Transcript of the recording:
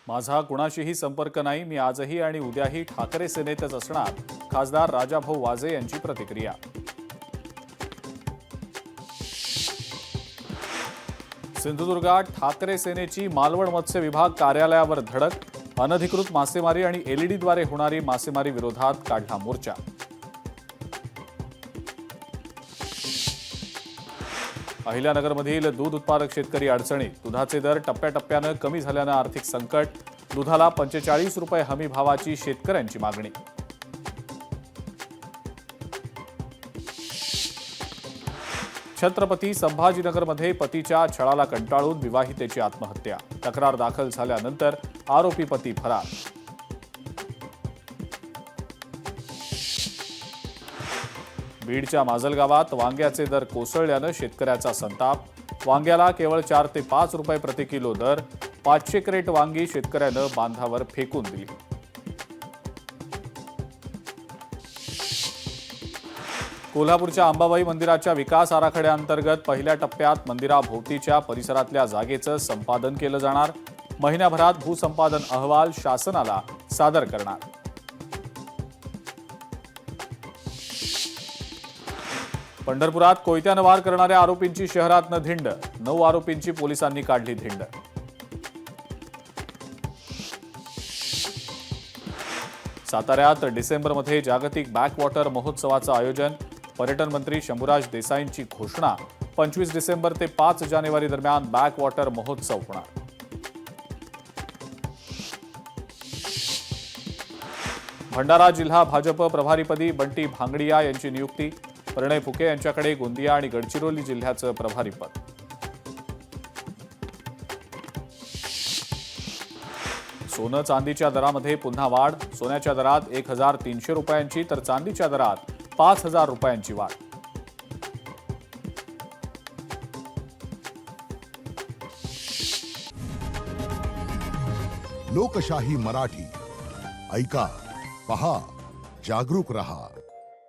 माझा कुणाशीही संपर्क नाही. मी आजही आणि उद्याही ठाकरे सेनेतच असणार. खासदार राजाभाऊ वाजे यांची प्रतिक्रिया. सिंधुदुर्गात ठाकरे सेनेची मालवण मत्स्य विभाग कार्यालयावर धडक. अनधिकृत मासेमारी आणि एलईडीद्वारे होणारी मासेमारी विरोधात काढला मोर्चा. अहिल्यानगरमधील दूध उत्पादक शेतकरी अडचणीत. दुधाचे दर टप्प्याटप्प्यानं कमी झाल्यानं आर्थिक संकट. दुधाला 45 रुपये हमी भावाची शेतकऱ्यांची मागणी. छत्रपती संभाजीनगरमध्ये पतीच्या छळाला कंटाळून विवाहितेची आत्महत्या. तक्रार दाखल झाल्यानंतर आरोपी पती फरार. बीडच्या माजलगावात वांग्याचे दर कोसळल्यानं शेतकऱ्याचा संताप. वांग्याला केवळ 4 ते 5 रुपये प्रति किलो दर. 500 क्रेट वांगी शेतकऱ्यानं बांधावर फेकून दिली. कोल्हापूरच्या अंबाबाई मंदिराच्या विकास आराखड्याअंतर्गत पहिल्या टप्प्यात मंदिराभोवतीच्या परिसरातल्या जागेचं संपादन केलं जाणार. महिन्याभरात भूसंपादन अहवाल शासनाला सादर करणार. पंढरपुरात कोयत्यानं वार करणाऱ्या आरोपींची शहरातनं धिंड. 9 आरोपींची पोलिसांनी काढली धिंड. साताऱ्यात डिसेंबरमध्ये जागतिक बॅकवॉटर महोत्सवाचं आयोजन. पर्यटन मंत्री शंभूराज देसाईंची घोषणा. 25 डिसेंबर ते 5 जानेवारी दरम्यान बॅकवॉटर महोत्सव होणार. भंडारा जिल्हा भाजप प्रभारीपदी बंटी भांगडिया यांची नियुक्ती. प्रणय फुके यांच्याकडे गोंदिया आणि गडचिरोली जिल्ह्याचं प्रभारीपद. सोनं चांदीच्या दरामध्ये पुन्हा वाढ. सोन्याच्या दरात 1300 रुपयांची तर चांदीच्या दरात 5000 रुपयांची वाढ. लोकशाही मराठी ऐका, पहा, जागरूक रहा.